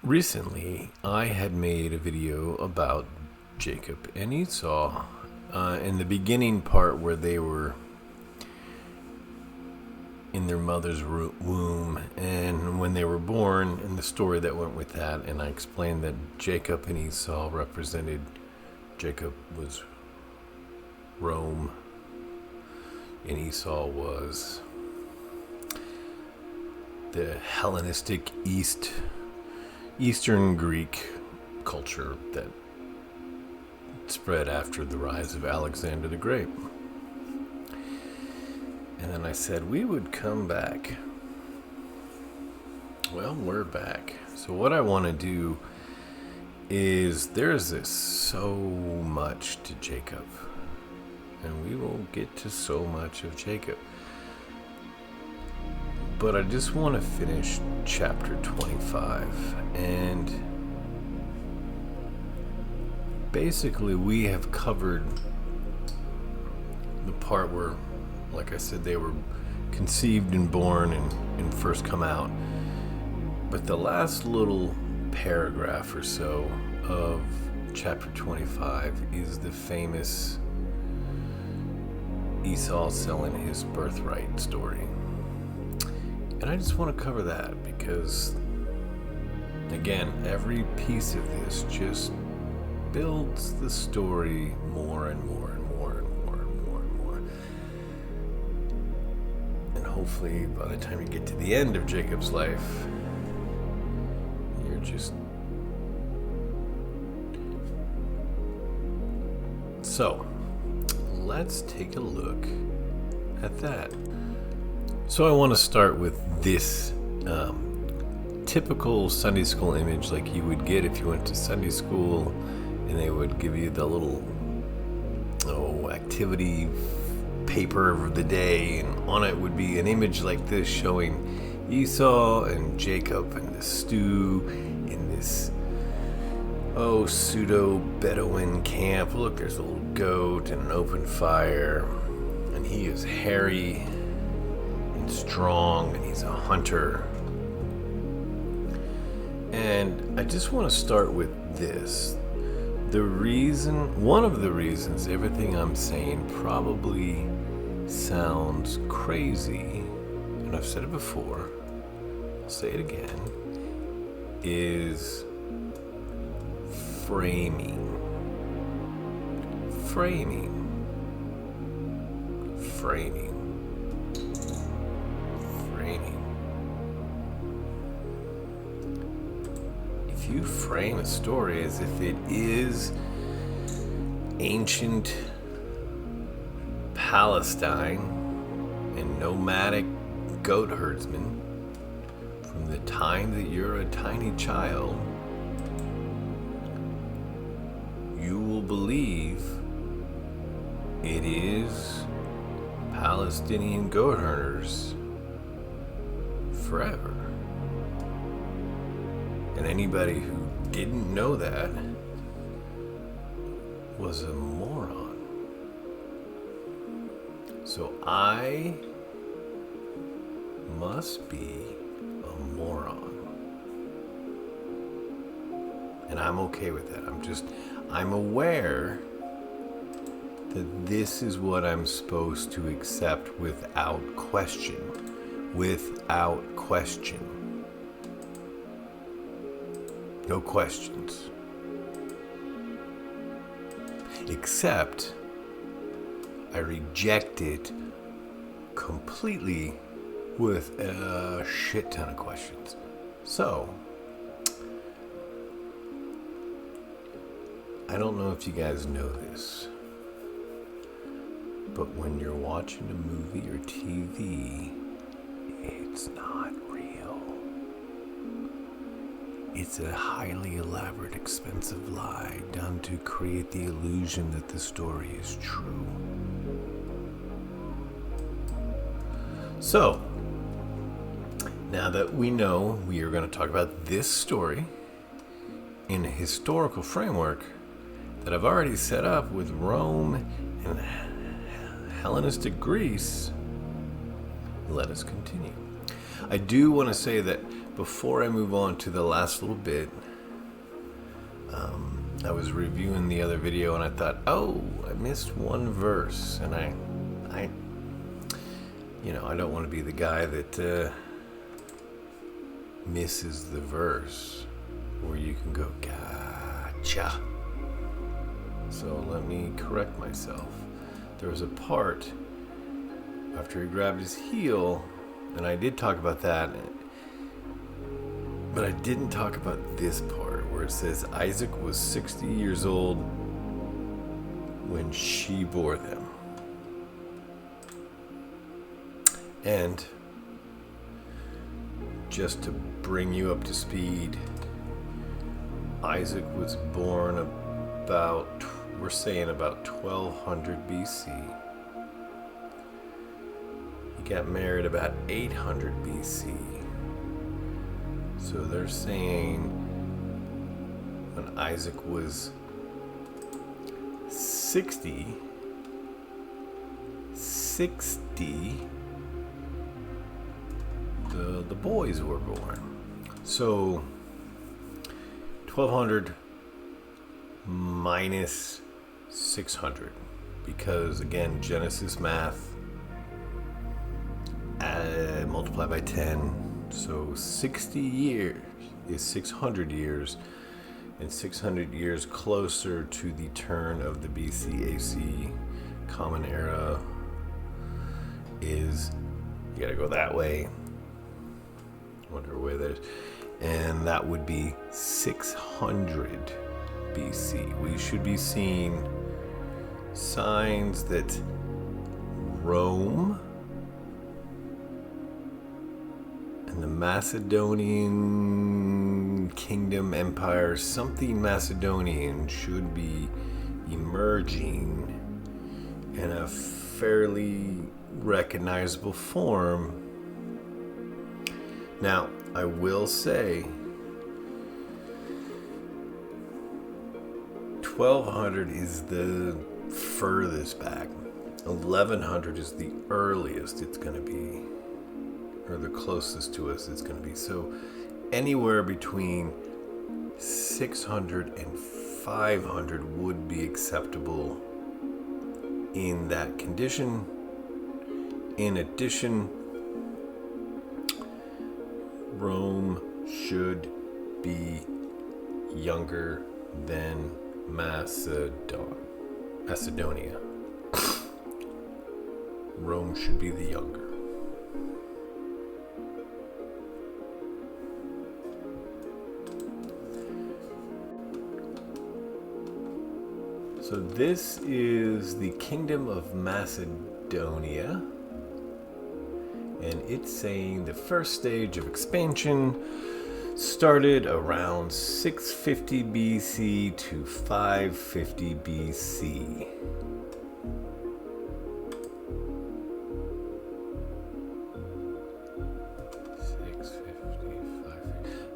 Recently, I had made a video about Jacob and Esau in the beginning part where they were in their mother's womb and when they were born and the story that went with that. And I explained that Jacob and Esau represented, Jacob was Rome and Esau was the Hellenistic Eastern Greek culture that spread after the rise of Alexander the Great. And then I said we would come back. Well, we're back. So what I want to do is there's this so much to Jacob. And we will get to so much of Jacob. But I just want to finish chapter 25. And basically we have covered the part where, like I said, they were conceived and born and first come out. But the last little paragraph or so of chapter 25 is the famous Esau selling his birthright story. And I just want to cover that because, again, every piece of this just builds the story more and more and more and more and more and more. And hopefully by the time you get to the end of Jacob's life, you're just... So, let's take a look at that. So I want to start with this typical Sunday school image like you would get if you went to Sunday school and they would give you the little activity paper of the day, and on it would be an image like this showing Esau and Jacob and the stew in this pseudo Bedouin camp. Look, there's a little goat and an open fire, and he is hairy and strong, and he's a hunter. And I just want to start with this. One of the reasons everything I'm saying probably sounds crazy, and I've said it before, I'll say it again, is framing. If you frame a story as if it is ancient Palestine and nomadic goat herdsmen from the time that you're a tiny child, you will believe it is Palestinian goat hunters forever. And anybody who didn't know that was a moron. So I must be a moron. And I'm okay with that. I'm aware that this is what I'm supposed to accept without question. Without question. No questions. Except I reject it completely with a shit ton of questions. So, I don't know if you guys know this, but when you're watching a movie or TV, it's not real. It's a highly elaborate, expensive lie done to create the illusion that the story is true. So, now that we know we are going to talk about this story in a historical framework that I've already set up with Rome and Hellenistic Greece, let us continue. I do want to say that before I move on to the last little bit, I was reviewing the other video and I thought, oh, I missed one verse, and I don't want to be the guy that misses the verse where you can go, gotcha. So let me correct myself. There was a part after he grabbed his heel, and I did talk about that, but I didn't talk about this part where it says Isaac was 60 years old when she bore them. And just to bring you up to speed, Isaac was born about, we're saying about 1200 BC. He got married about 800 BC. So they're saying when Isaac was 60, the boys were born. So 1200 minus 600, because again, Genesis math, multiply by 10. So 60 years is 600 years, and 600 years closer to the turn of the BC AC Common Era is, you gotta go that way, whatever way that is, and that would be 600 BC. We should be seeing signs that Rome and the Macedonian kingdom empire, something Macedonian, should be emerging in a fairly recognizable form. Now, I will say 1200 is the furthest back. 1100 is the earliest it's going to be, or the closest to us it's going to be. So anywhere between 600 and 500 would be acceptable in that condition. In addition, Rome should be younger than Macedonia. Rome should be the younger. So this is the Kingdom of Macedonia, and it's saying the first stage of expansion started around 650 BC to 550 BC.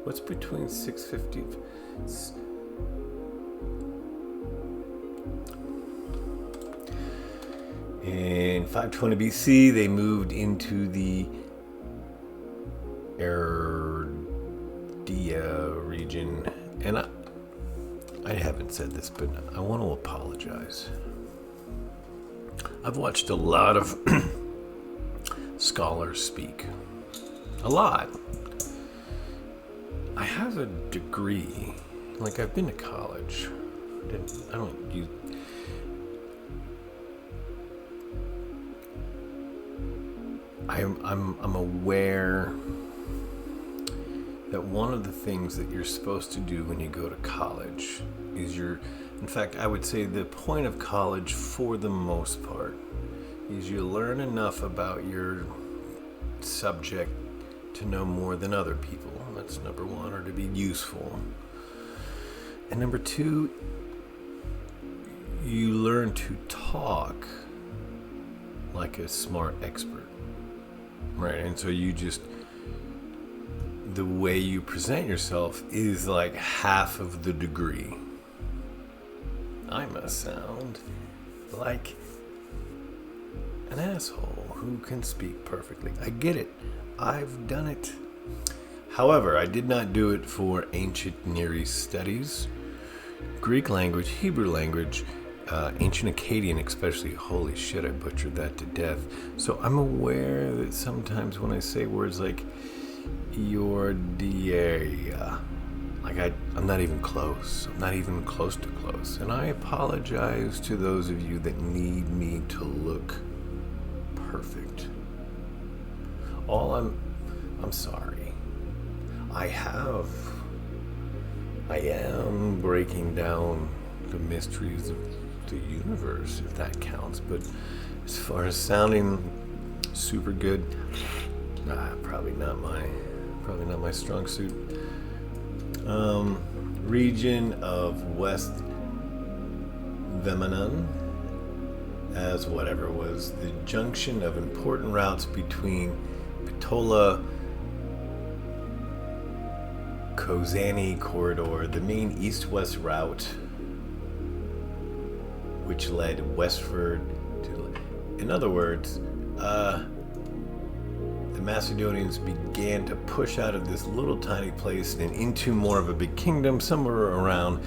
What's between 650? In 520 BC, they moved into the Ardea region. And I haven't said this, but I want to apologize. I've watched a lot of scholars speak. A lot. I have a degree. Like, I've been to college. I'm aware that one of the things that you're supposed to do when you go to college is in fact, I would say the point of college for the most part is you learn enough about your subject to know more than other people. That's number one, or to be useful. And number two, you learn to talk like a smart expert. Right, and so the way you present yourself is like half of the degree. I must sound like an asshole. who can speak perfectly. I get it. I've done it. However, I did not do it for ancient Near East studies, Greek language, Hebrew language, ancient Akkadian especially. Holy shit, I butchered that to death. So I'm aware that sometimes when I say words like Yordia, I'm not even close. I'm not even close to close. And I apologize to those of you that need me to look perfect. I'm sorry. I am breaking down the mysteries of the universe, if that counts. But as far as sounding super good, probably not my strong suit. Region of West Vemenon, as whatever was the junction of important routes between Pitola Kozani corridor, the main east-west route, which led westward to. In other words, the Macedonians began to push out of this little tiny place and into more of a big kingdom somewhere around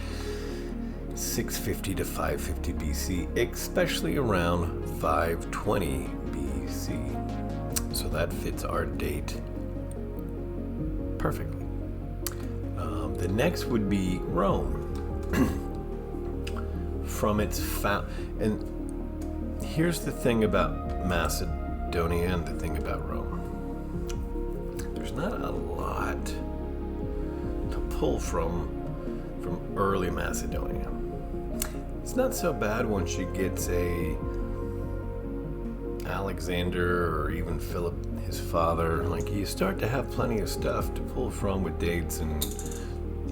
650 to 550 BC, especially around 520 BC. So that fits our date perfectly. The next would be Rome. From its and here's the thing about Macedonia and the thing about Rome. There's not a lot to pull from early Macedonia. It's not so bad once you get, say, Alexander or even Philip, his father. Like, you start to have plenty of stuff to pull from with dates and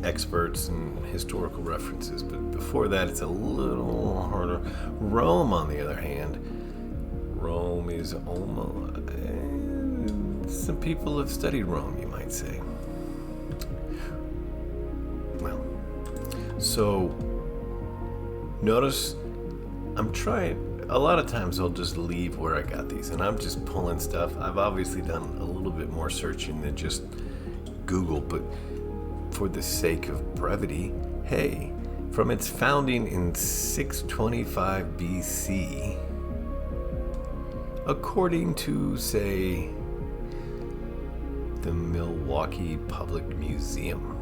experts and historical references. But before that, it's a little harder. Rome, on the other hand, Rome is almost... some people have studied Rome, you might say. Well, so notice I'm trying... A lot of times I'll just leave where I got these, and I'm just pulling stuff. I've obviously done a little bit more searching than just Google, but for the sake of brevity, hey, from its founding in 625 BC, according to, say, the Milwaukee Public Museum,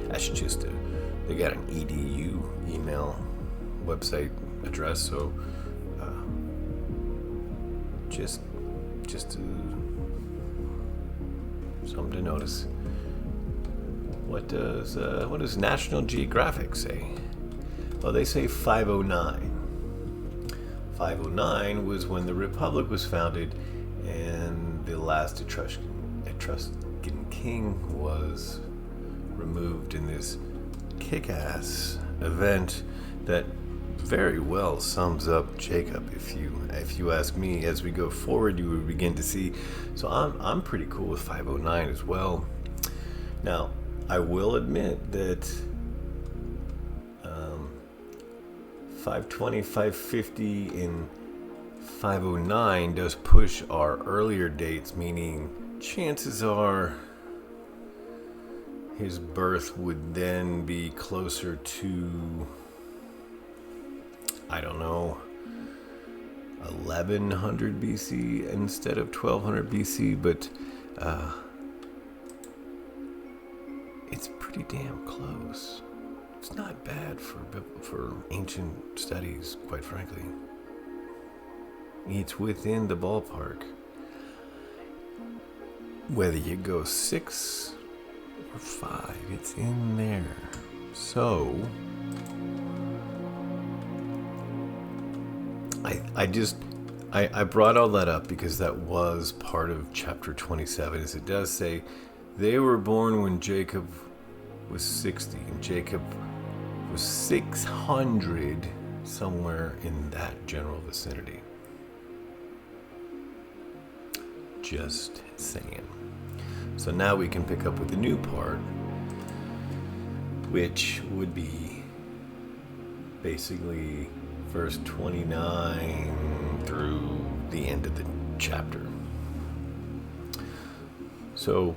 that's just they got an edu email website address, so just something to notice. What does National Geographic say? Well, they say 509. 509 was when the Republic was founded, and the last Etruscan king was removed in this kick-ass event that very well sums up Jacob, if you ask me. As we go forward, you will begin to see. So I'm pretty cool with 509 as well. Now, I will admit that 520, 550, and 509 does push our earlier dates, meaning chances are his birth would then be closer to, I don't know, 1100 BC instead of 1200 BC, but it's pretty damn close. It's not bad for ancient studies, quite frankly. It's within the ballpark. Whether you go 6 or 5, it's in there. So I brought all that up because that was part of chapter 27, as it does say they were born when Jacob was 60 and Jacob was 600, somewhere in that general vicinity. Just saying. So now we can pick up with the new part, which would be basically verse 29 through the end of the chapter. So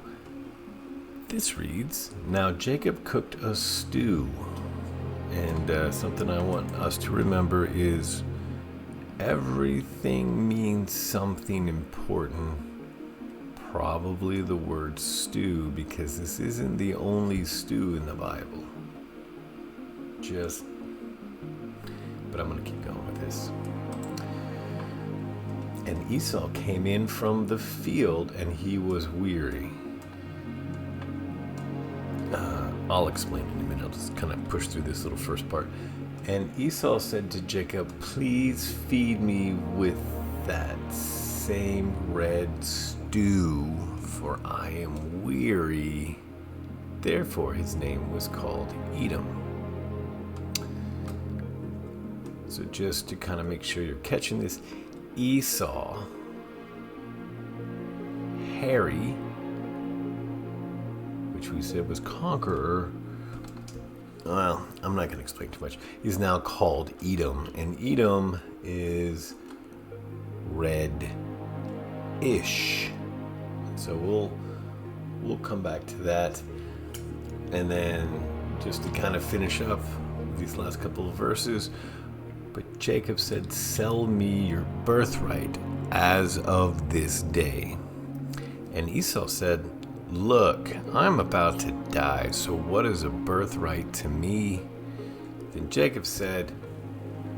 this reads, "Now Jacob cooked a stew." And something I want us to remember is everything means something important. Probably the word stew, because this isn't the only stew in the Bible. But I'm going to keep going with this. "And Esau came in from the field, and he was weary." I'll explain in a minute. I'll just kind of push through this little first part. "And Esau said to Jacob, 'Please feed me with that same red stew, for I am weary.' Therefore his name was called Edom." So just to kind of make sure you're catching this, Esau, hairy, which we said was conqueror. Well, I'm not going to explain too much. He's now called Edom, and Edom is red-ish. So we'll come back to that, and then just to kind of finish up these last couple of verses. "But Jacob said, 'Sell me your birthright as of this day.' And Esau said, 'Look, I'm about to die, so what is a birthright to me?' Then Jacob said,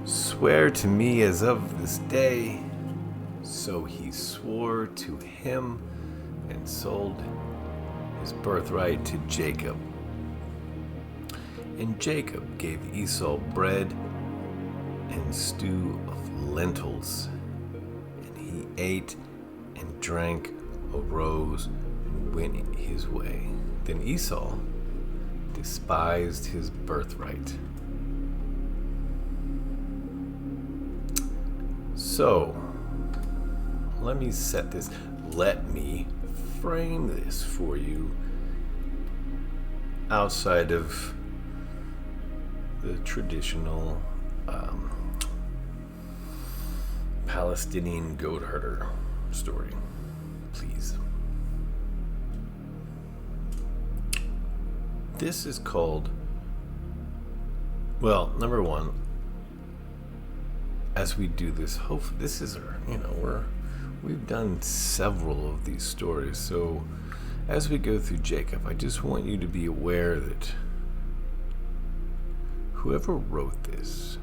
'Swear to me as of this day.' So he swore to him and sold his birthright to Jacob. And Jacob gave Esau bread and stew of lentils, and he ate and drank, arose, and went his way. Then Esau despised his birthright." So, let me frame this for you outside of the traditional Palestinian goat herder story, please. This is called, well, number one, as we do this, hopefully this is our, we've done several of these stories. So as we go through Jacob, I just want you to be aware that whoever wrote this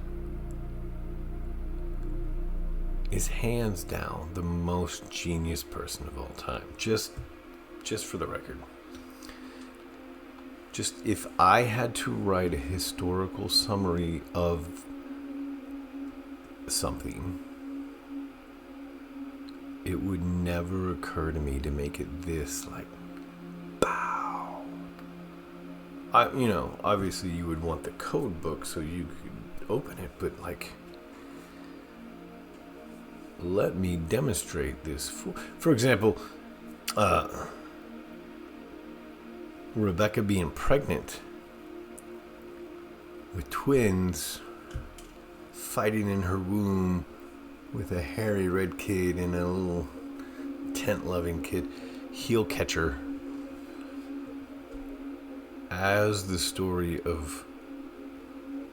is hands down the most genius person of all time. Just for the record. Just if I had to write a historical summary of something, it would never occur to me to make it this like, bow. Obviously you would want the code book so you could open it, but like, let me demonstrate this. For example, Rebecca being pregnant with twins, fighting in her womb with a hairy red kid and a little tent-loving kid, heel catcher, as the story of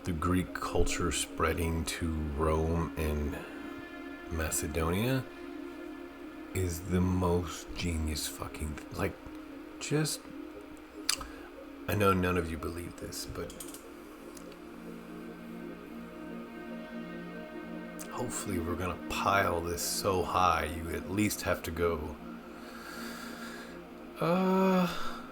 the Greek culture spreading to Rome and Macedonia is the most genius fucking I know none of you believe this, but hopefully we're gonna pile this so high you at least have to go,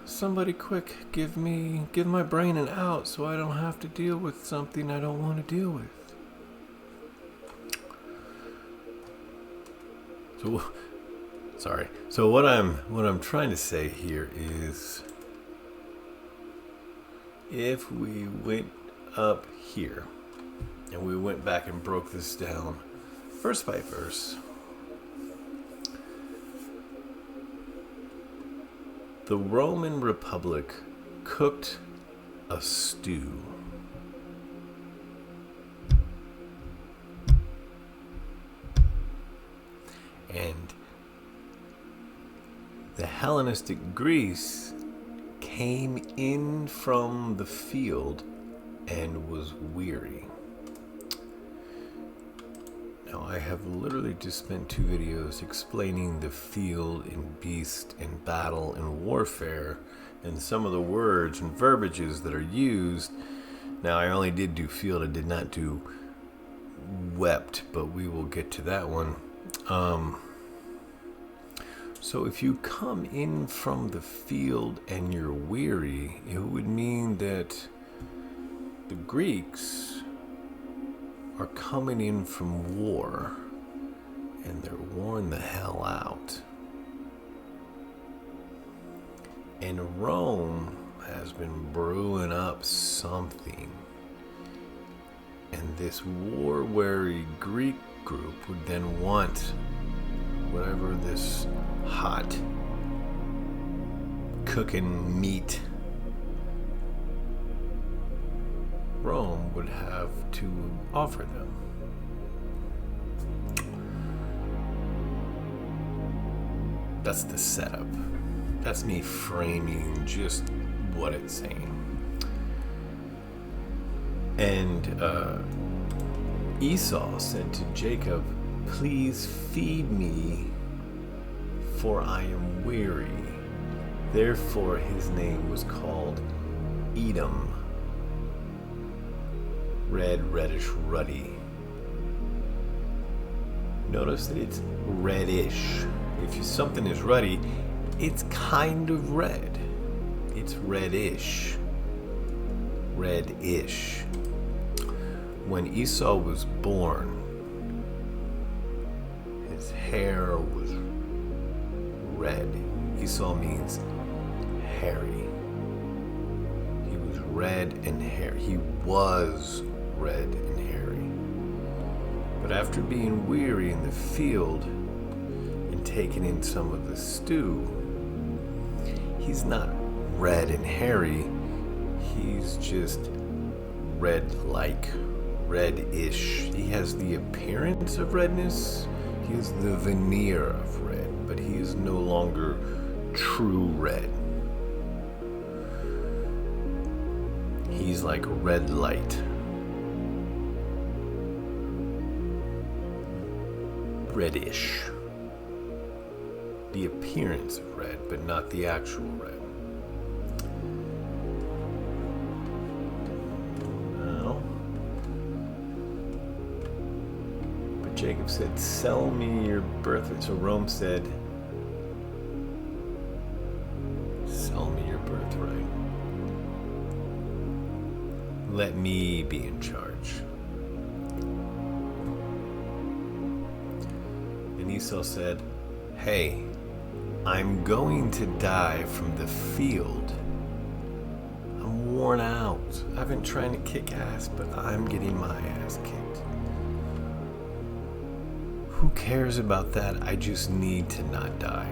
somebody quick, give my brain an out so I don't have to deal with something I don't want to deal with. So what I'm trying to say here is, if we went up here and we went back and broke this down verse by verse, the Roman Republic cooked a stew. The Hellenistic Greece came in from the field and was weary. Now, I have literally just spent 2 videos explaining the field and beast and battle and warfare and some of the words and verbiages that are used. Now, I only did do field, I did not do wept, but we will get to that one. So if you come in from the field and you're weary, it would mean that the Greeks are coming in from war and they're worn the hell out. And Rome has been brewing up something. And this war-weary Greek group would then want whatever this hot cooking meat Rome would have to offer them. That's the setup. That's me framing just what it's saying. And Esau said to Jacob, "Please feed me, for I am weary." Therefore his name was called Edom. Red, reddish, ruddy. Notice that it's reddish. If something is ruddy, it's kind of red. It's reddish. Reddish. When Esau was born, his hair was red. Esau means hairy. He was red and hairy. He was red and hairy. But after being weary in the field and taking in some of the stew, he's not red and hairy. He's just red-like, reddish. He has the appearance of redness. He has the veneer of red, but he is no longer true red. He's like red light. Reddish. The appearance of red, but not the actual red. No. But Jacob said, "Sell me your birthright." So Rome said, "Sell me your birthright. Let me be in charge." And Esau said, "Hey, I'm going to die from the field. I'm worn out. I've been trying to kick ass, but I'm getting my ass kicked. Who cares about that? I just need to not die."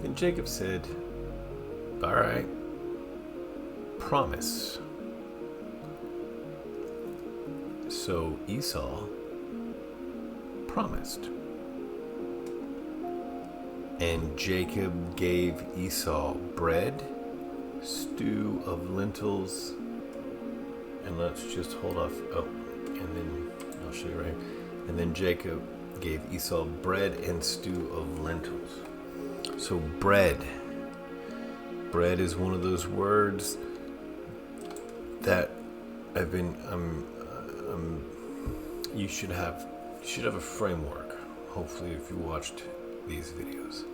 Then Jacob said, "All right, promise." So Esau promised. And Jacob gave Esau bread, stew of lentils, and let's just hold off. Oh, and then I'll show you right. And then Jacob gave Esau bread and stew of lentils. So bread is one of those words that you should have a framework, hopefully, if you watched these videos.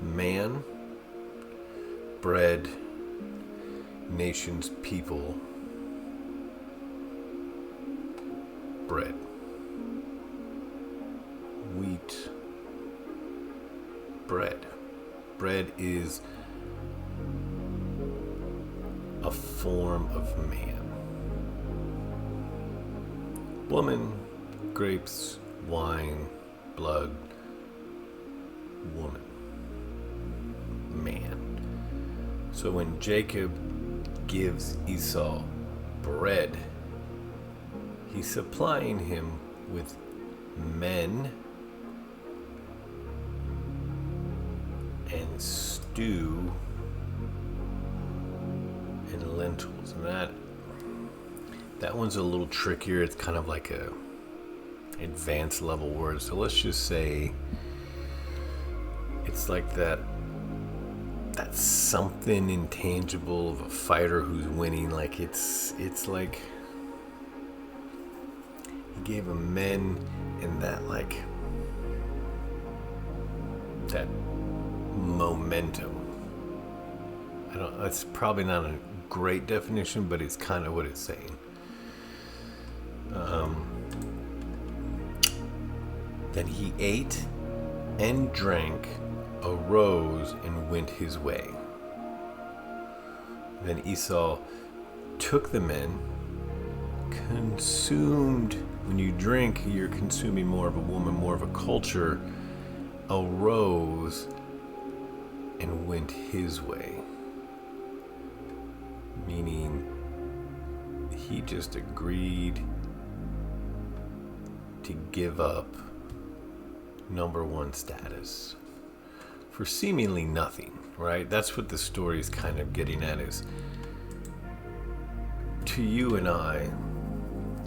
Man, bread, nations, people, bread. Wheat, bread. Bread is a form of man. Woman, grapes, wine, blood, woman, man. So when Jacob gives Esau bread, he's supplying him with men and stew and lentils. And that one's a little trickier. It's kind of like a advanced level word. So let's just say it's like that something intangible of a fighter who's winning. Like it's like he gave him men and that like that momentum. It's probably not a great definition, but it's kind of what it's saying. Then he ate and drank, arose, and went his way. Then Esau took the men, consumed. When you drink, you're consuming more of a woman, more of a culture, arose, and went his way. Meaning, he just agreed to give up number one status for seemingly nothing, right? That's what the story is kind of getting at, is to you and I,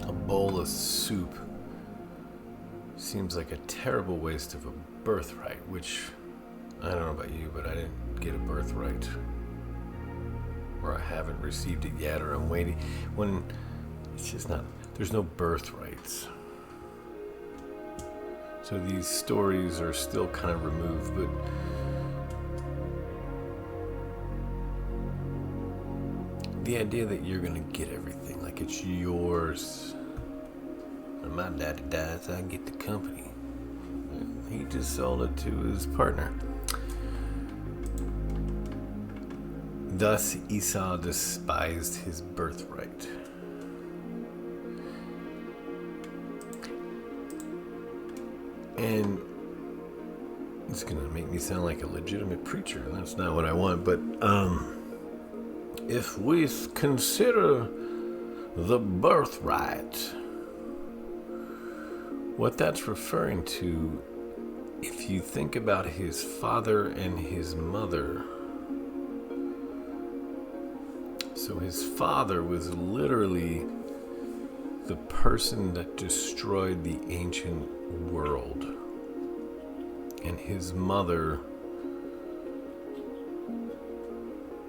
a bowl of soup seems like a terrible waste of a birthright, which I don't know about you, but I didn't get a birthright, or I haven't received it yet, or I'm waiting. When it's just not, there's no birthrights. So these stories are still kind of removed, but the idea that you're going to get everything, like it's yours. When my daddy dies, I get the company. He just sold it to his partner. Thus Esau despised his birthright. And it's going to make me sound like a legitimate preacher. That's not what I want. But if we consider the birthright, what that's referring to, if you think about his father and his mother. So his father was literally the person that destroyed the ancient world. And his mother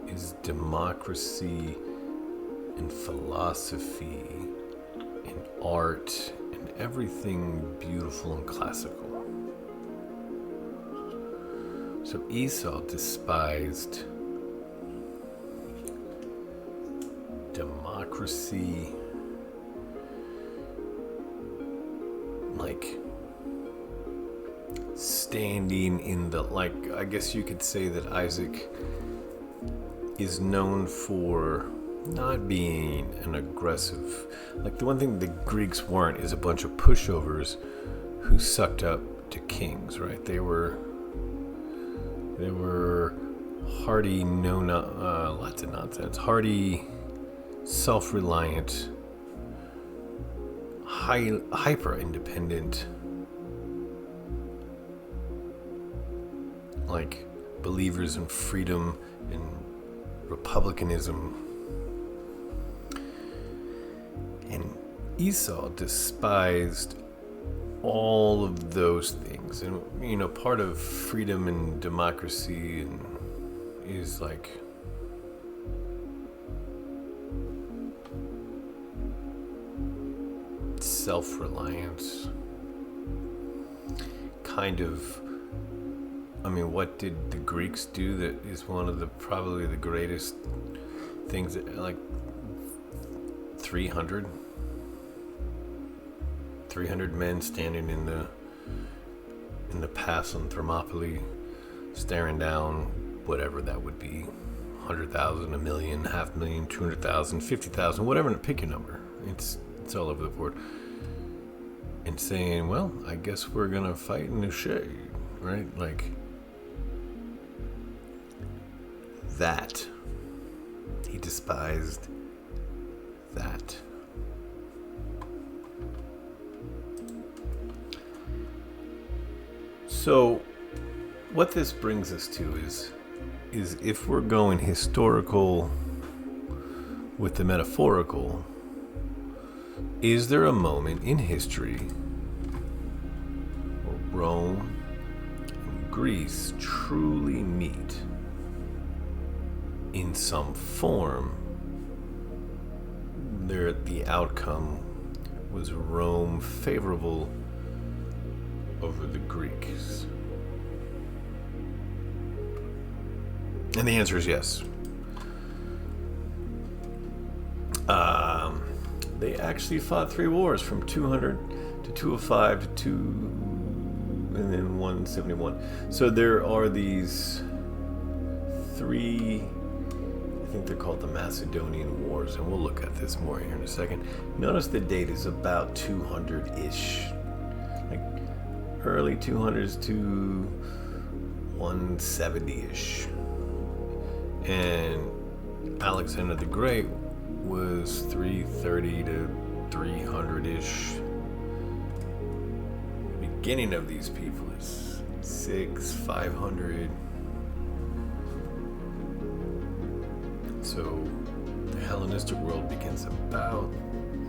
is democracy and philosophy and art and everything beautiful and classical. So Esau despised democracy, like standing in the, like, I guess you could say that Isaac is known for not being an aggressive, like the one thing the Greeks weren't is a bunch of pushovers who sucked up to kings, right? They were hardy, lots of nonsense, hardy, self-reliant, hyper-independent, like believers in freedom and republicanism. And Esau despised all of those things. And, you know, part of freedom and democracy is like self-reliance. Kind of, I mean, what did the Greeks do that is one of the probably the greatest things that, like 300 men standing in the pass on Thermopylae, staring down whatever that would be, 100,000, 1 million, 500,000, 200,000, 50,000, whatever, pick your number. It's all over the board. And saying, well, I guess we're gonna fight in the shade, right? Like that. He despised that. So, what this brings us to is if we're going historical with the metaphorical, is there a moment in history where Rome and Greece truly meet in some form? The outcome was Rome favorable over the Greeks. And the answer is yes. They actually fought 3 wars from 200 to 205 to and then 171. So there are these 3, I think they're called the Macedonian Wars, and we'll look at this more here in a second. Notice the date is about 200-ish. Like early 200s to 170-ish. And Alexander the Great was 330 to 300-ish. The beginning of these people is 500. So the Hellenistic world begins about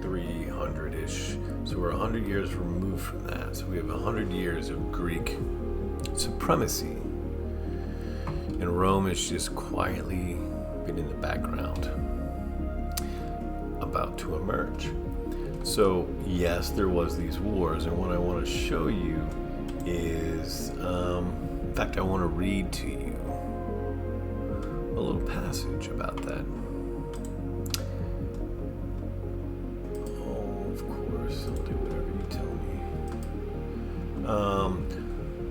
300-ish. So we're 100 years removed from that. So we have 100 years of Greek supremacy. And Rome has just quietly been in the background, about to emerge. So yes, there was these wars, and what I want to show you is, in fact, I want to read to you a little passage about that. Oh, of course, I'll do whatever you tell me.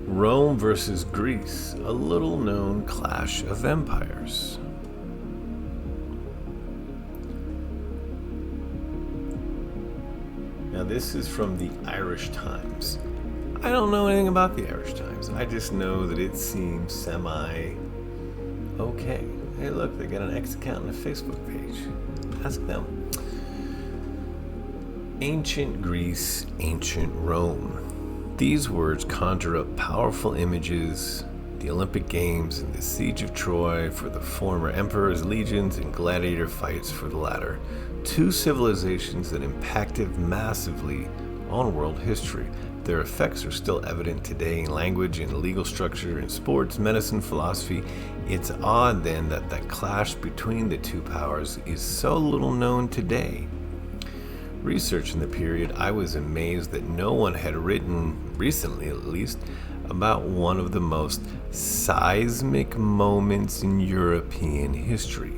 Rome versus Greece, a little known clash of empires. Now this is from the Irish Times. I don't know anything about the Irish Times. I just know that it seems semi-okay. Hey look, they got an X account and a Facebook page. Ask them. Ancient Greece, ancient Rome. These words conjure up powerful images, the Olympic Games and the Siege of Troy for the former emperor's legions and gladiator fights for the latter, 2 civilizations that impacted massively on world history. Their effects are still evident today in language and legal structure, in sports, medicine, philosophy. It's odd then that the clash between the 2 powers is so little known today. Research in the period, I was amazed that no one had written, recently at least, about one of the most seismic moments in European history.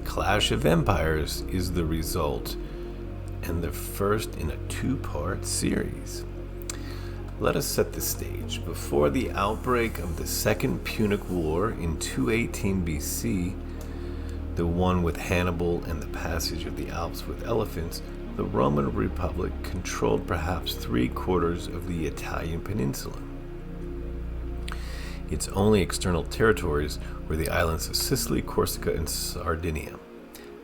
Clash of Empires is the result, and the first in a 2-part series. Let us set the stage. Before the outbreak of the Second Punic War in 218 BC, the one with Hannibal and the passage of the Alps with elephants, the Roman Republic controlled perhaps 3/4 of the Italian peninsula. Its only external territories were the islands of Sicily, Corsica, and Sardinia.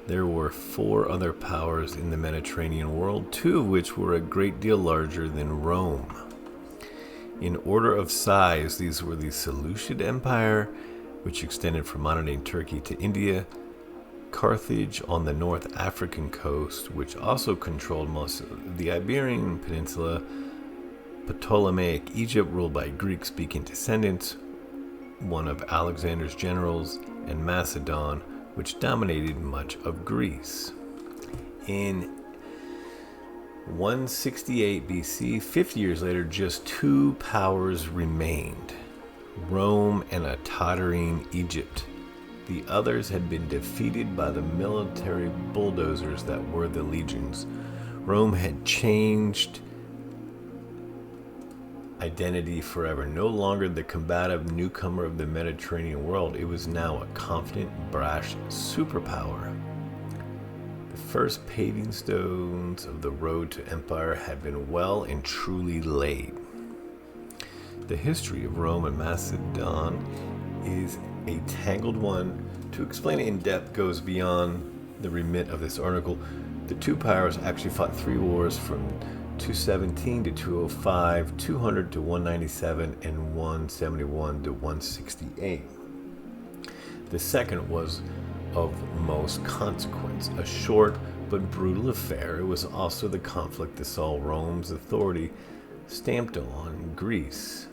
There were 4 other powers in the Mediterranean world, 2 of which were a great deal larger than Rome. In order of size, these were the Seleucid Empire, which extended from modern-day Turkey to India, Carthage on the North African coast, which also controlled most of the Iberian Peninsula, Ptolemaic Egypt, ruled by Greek-speaking descendants, one of Alexander's generals, and Macedon, which dominated much of Greece. In 168 BC, 50 years later, just 2 powers remained, Rome and a tottering Egypt. The others had been defeated by the military bulldozers that were the legions. Rome had changed identity forever. No longer the combative newcomer of the Mediterranean world, it was now a confident, brash superpower. The first paving stones of the road to empire had been well and truly laid. The history of Rome and Macedon is a tangled one. To explain it in depth goes beyond the remit of this article. The 2 powers actually fought 3 wars from 217 to 205, 200 to 197, and 171 to 168. The second was of most consequence, a short but brutal affair. It was also the conflict that saw Rome's authority stamped on Greece,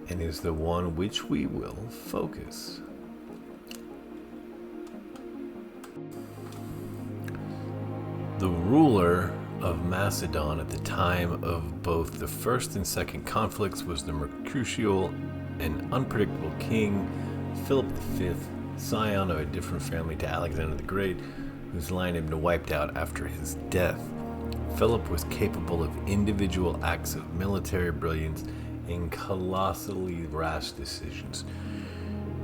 and is the one which we will focus. The ruler of Macedon at the time of both the first and second conflicts was the mercurial and unpredictable king Philip V, scion of a different family to Alexander the Great, whose line had been wiped out after his death. Philip was capable of individual acts of military brilliance and colossally rash decisions.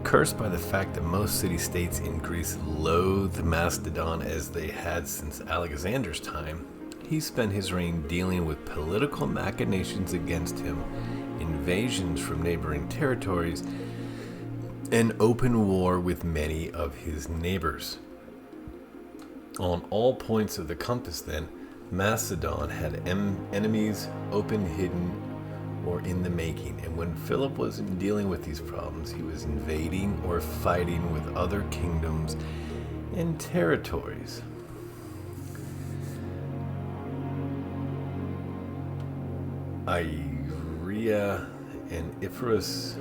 Cursed by the fact that most city-states in Greece loathed Macedon as they had since Alexander's time, he spent his reign dealing with political machinations against him, invasions from neighboring territories, and open war with many of his neighbors. On all points of the compass, then, Macedon had enemies open, hidden, or in the making, and when Philip wasn't dealing with these problems, he was invading or fighting with other kingdoms and territories. Iria and Epirus,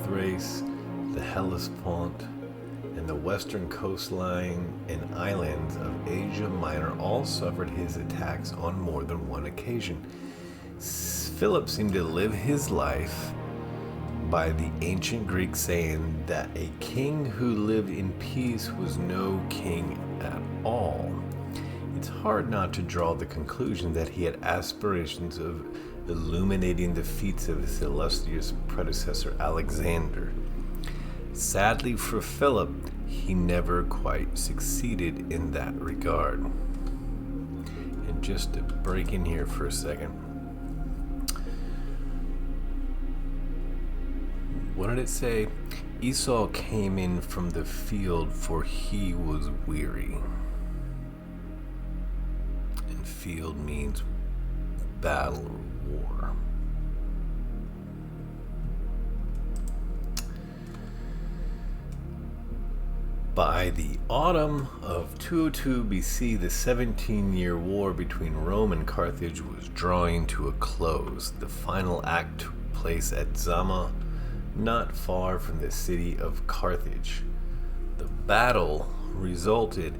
Thrace, the Hellespont, and the western coastline and islands of Asia Minor all suffered his attacks on more than one occasion. Philip seemed to live his life by the ancient Greek saying that a king who lived in peace was no king at all. It's hard not to draw the conclusion that he had aspirations of illuminating the feats of his illustrious predecessor Alexander. Sadly for Philip, he never quite succeeded in that regard. And just to break in here for a second, what did it say? Esau came in from the field, for he was weary. And field means battle or war. By the autumn of 202 BC, the 17-year war between Rome and Carthage was drawing to a close. The final act took place at Zama, not far from the city of Carthage. The battle resulted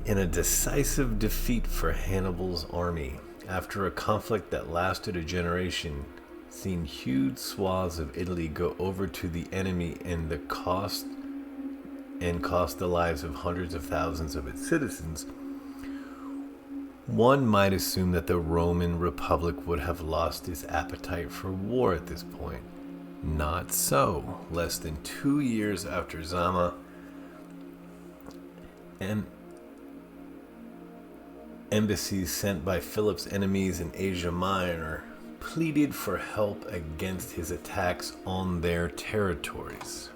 in a decisive defeat for Hannibal's army. After a conflict that lasted a generation, seeing huge swaths of Italy go over to the enemy and cost the lives of hundreds of thousands of its citizens, one might assume that the Roman Republic would have lost its appetite for war at this point. Not so. Less than 2 years after Zama, embassies sent by Philip's enemies in Asia Minor pleaded for help against his attacks on their territories.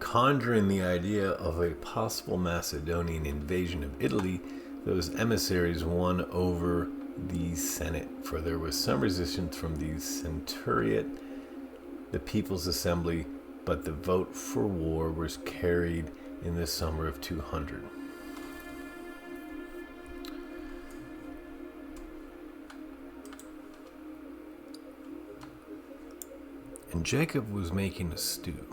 Conjuring the idea of a possible Macedonian invasion of Italy, those emissaries won over the Senate, for there was some resistance from the Centuriate, the People's Assembly, but the vote for war was carried in the summer of 200. And Jacob was making a stew.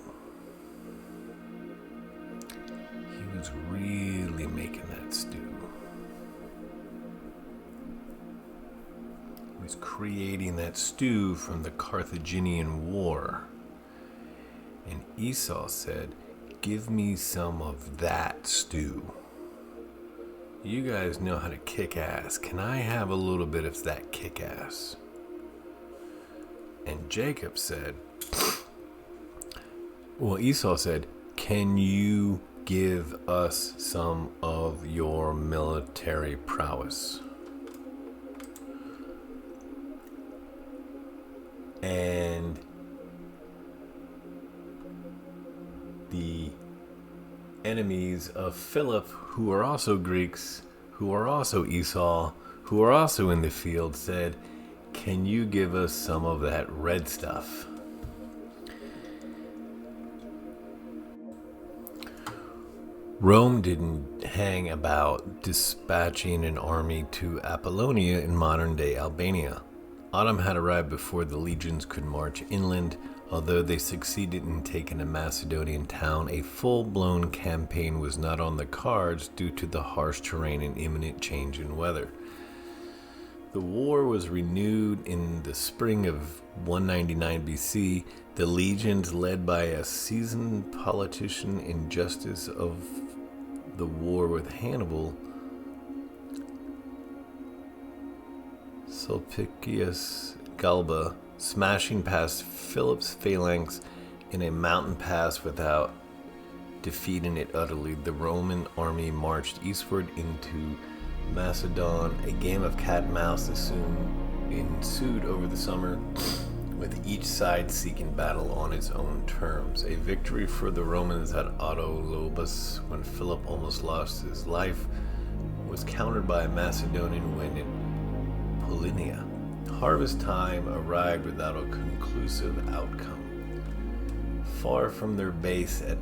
He was really making that stew. He was creating that stew from the Carthaginian War. And Esau said, "Give me some of that stew. You guys know how to kick ass. Can I have a little bit of that kick ass?" And Jacob said, Esau said, "Can you give us some of your military prowess?" And the enemies of Philip, who are also Greeks, who are also Esau, who are also in the field, said, "Can you give us some of that red stuff?" Rome didn't hang about dispatching an army to Apollonia in modern-day Albania. Autumn had arrived before the legions could march inland. Although they succeeded in taking a Macedonian town, a full-blown campaign was not on the cards due to the harsh terrain and imminent change in weather. The war was renewed in the spring of 199 BC. The legions, led by a seasoned politician in justice of the war with Hannibal, Sulpicius Galba, smashing past Philip's phalanx in a mountain pass without defeating it utterly. The Roman army marched eastward into Macedon. A game of cat and mouse ensued over the summer, with each side seeking battle on its own terms. A victory for the Romans at Autolobus, when Philip almost lost his life, was countered by a Macedonian win at Polinia. Harvest time arrived without a conclusive outcome. Far from their base at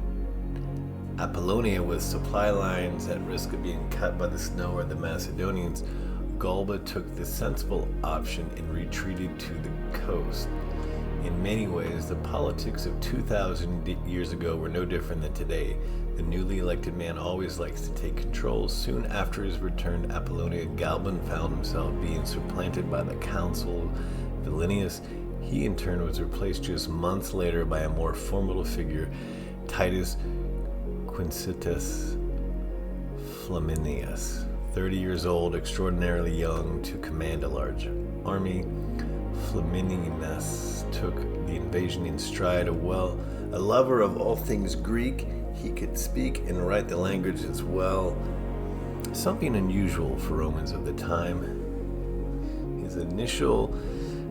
Apollonia, with supply lines at risk of being cut by the snow or the Macedonians, Galba took the sensible option and retreated to the coast. In many ways, the politics of 2,000 years ago were no different than today. The newly elected man always likes to take control. Soon after his return to Apollonia, Galban found himself being supplanted by the consul Villeneuve. He in turn was replaced just months later by a more formidable figure, Titus Quincitus Flaminius. 30 years old, extraordinarily young to command a large army, Flaminius took the invasion in stride. A lover of all things Greek, he could speak and write the language as well, something unusual for Romans of the time. His initial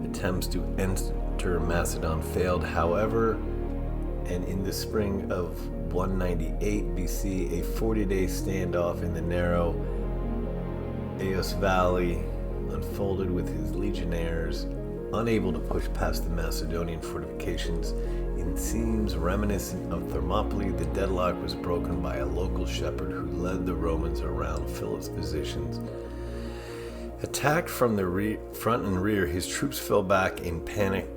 attempts to enter Macedon failed, however, and in the spring of 198 BC, a 40-day standoff in the narrow Aeos Valley unfolded, with his legionnaires unable to push past the Macedonian fortifications. In scenes reminiscent of Thermopylae, the deadlock was broken by a local shepherd who led the Romans around Philip's positions. Attacked from the front and rear, his troops fell back in panic.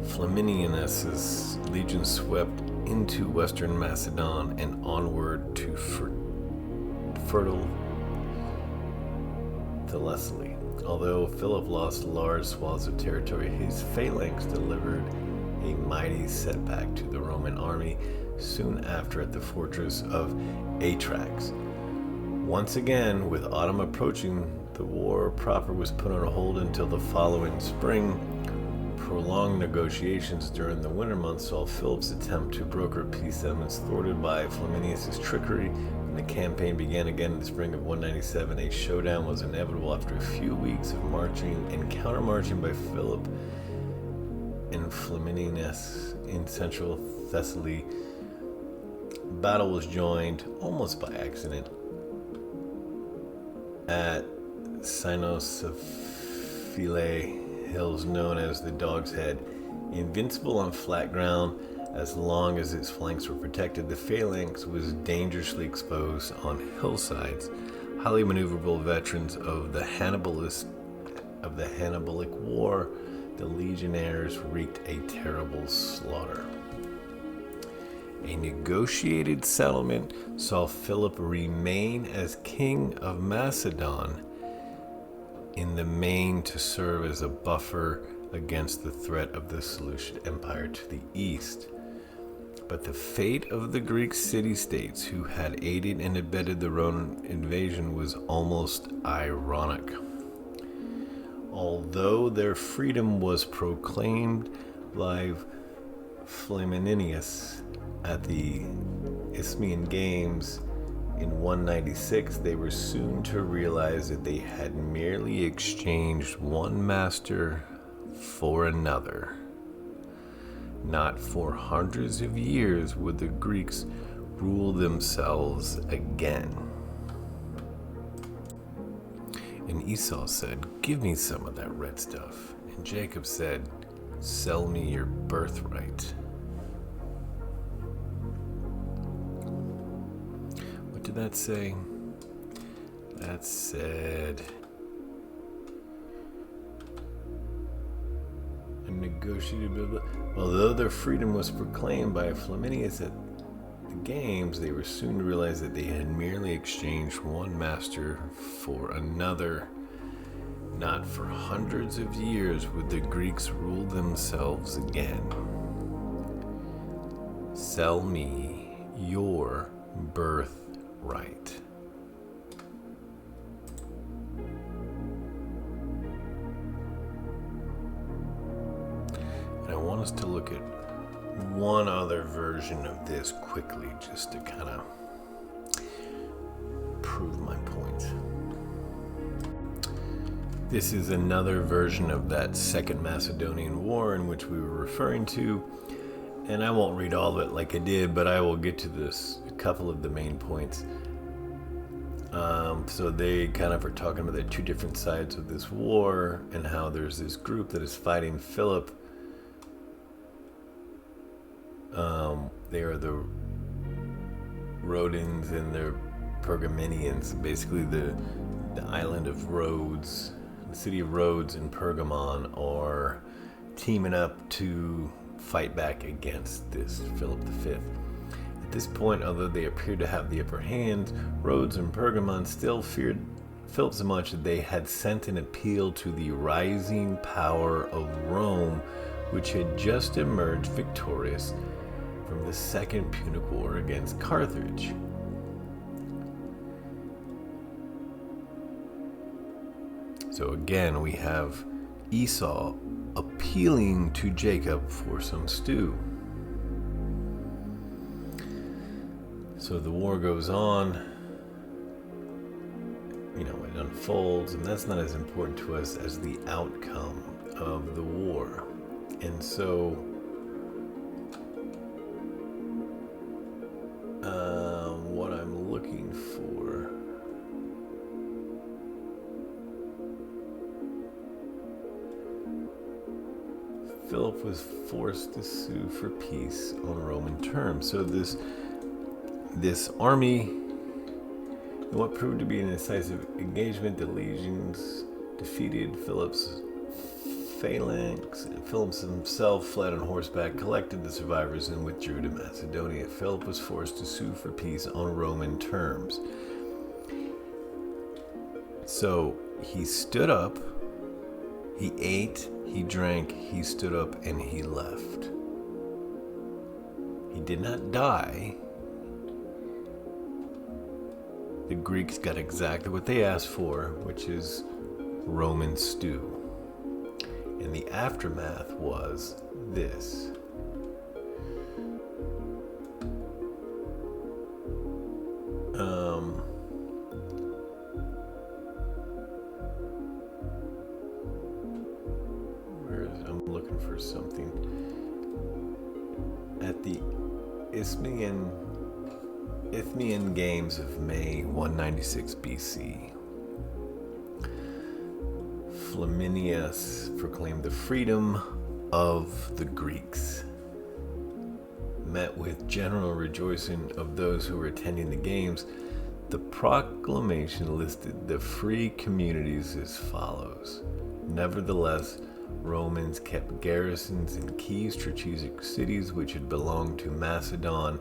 Flaminius's legion swept into western Macedon and onward to fertile Thessaly. Although Philip lost large swaths of territory, his phalanx delivered a mighty setback to the Roman army soon after at the fortress of Atrax. Once again, with autumn approaching, the war proper was put on hold until the following spring. Prolonged negotiations during the winter months saw Philip's attempt to broker peace settlements thwarted by Flaminius' trickery. When the campaign began again in the spring of 197, a showdown was inevitable after a few weeks of marching and countermarching by Philip and Flaminius in central Thessaly. Battle was joined, almost by accident, at Cynosophilae hills known as the Dog's Head. Invincible on flat ground, as long as its flanks were protected, the phalanx was dangerously exposed on hillsides. Highly maneuverable veterans of the Hannibalic War, the legionnaires wreaked a terrible slaughter. A negotiated settlement saw Philip remain as king of Macedon, in the main to serve as a buffer against the threat of the Seleucid Empire to the east. But the fate of the Greek city-states who had aided and abetted the Roman invasion was almost ironic. Although their freedom was proclaimed by Flaminius at the Isthmian Games in 196, they were soon to realize that they had merely exchanged one master for another. Not for hundreds of years would the Greeks rule themselves again. And Esau said, "Give me some of that red stuff." And Jacob said, "Sell me your birthright." What did that say? That said, and negotiated. Although their freedom was proclaimed by Flaminius at the games, they were soon to realize that they had merely exchanged one master for another. Not for hundreds of years would the Greeks rule themselves again. Sell me your birthright. And I want us to look at one other version of this quickly, just to kind of prove my point. This is another version of that Second Macedonian War in which we were referring to, and I won't read all of it like I did, but I will get to this, a couple of the main points. So they kind of are talking about the two different sides of this war and how there's this group that is fighting Philip. They are the Rhodans and the Pergamenians, basically the island of Rhodes, the city of Rhodes and Pergamon are teaming up to fight back against this Philip V. At this point, although they appeared to have the upper hand, Rhodes and Pergamon still feared Philip so much that they had sent an appeal to the rising power of Rome, which had just emerged victorious from the Second Punic War against Carthage. So again, we have Esau appealing to Jacob for some stew. So the war goes on, it unfolds, and that's not as important to us as the outcome of the war. And so what I'm looking for, Philip was forced to sue for peace on Roman terms. So this army, in what proved to be an decisive engagement, the legions defeated Philip's phalanx, and Philip himself fled on horseback, collected the survivors, and withdrew to Macedonia. Philip was forced to sue for peace on Roman terms. So he stood up, he ate, he drank, he stood up, and he left. He did not die. The Greeks got exactly what they asked for, which is Roman stew. And the aftermath was this. I'm looking for something. At the Isthmian Games of May 196 BC, Flaminius proclaimed the freedom of the Greeks. Met with general rejoicing of those who were attending the games, the proclamation listed the free communities as follows. Nevertheless, Romans kept garrisons in key strategic cities which had belonged to Macedon,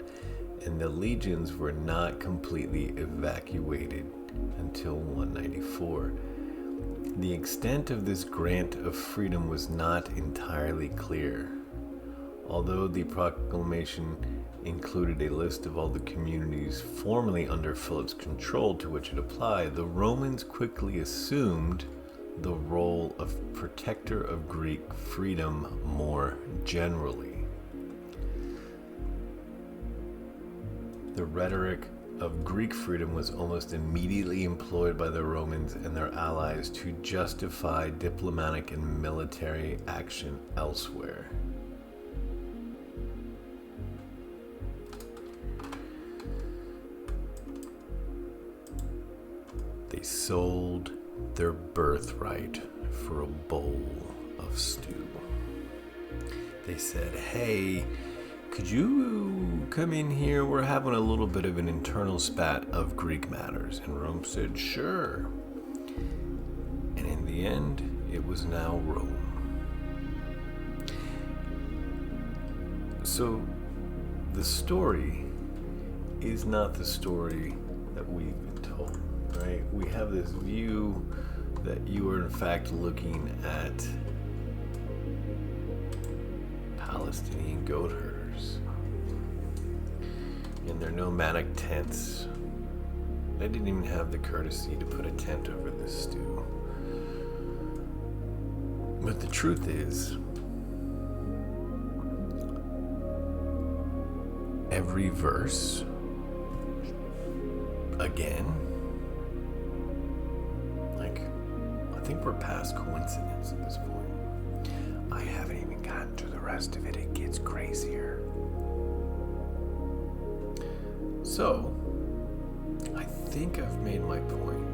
and the legions were not completely evacuated until 194. The extent of this grant of freedom was not entirely clear. Although the proclamation included a list of all the communities formerly under Philip's control to which it applied, the Romans quickly assumed the role of protector of Greek freedom more generally. The rhetoric of Greek freedom was almost immediately employed by the Romans and their allies to justify diplomatic and military action elsewhere. They sold their birthright for a bowl of stew. They said, "Hey, could you come in here? We're having a little bit of an internal spat of Greek matters." And Rome said, "Sure." And in the end, it was now Rome. So the story is not the story that we've been told, right? We have this view that you are in fact looking at Palestinian goat herders in their nomadic tents. They didn't even have the courtesy to put a tent over this stew. But the truth is, every verse, again, like, I think we're past coincidence at this point. I haven't even gotten to the rest of it. It gets crazier. So, I think I've made my point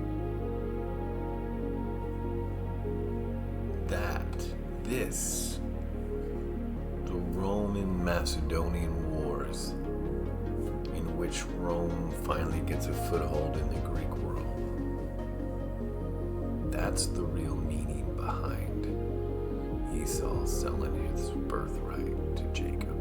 that the Roman-Macedonian Wars, in which Rome finally gets a foothold in the Greek world, that's the real meaning behind Esau selling his birthright to Jacob.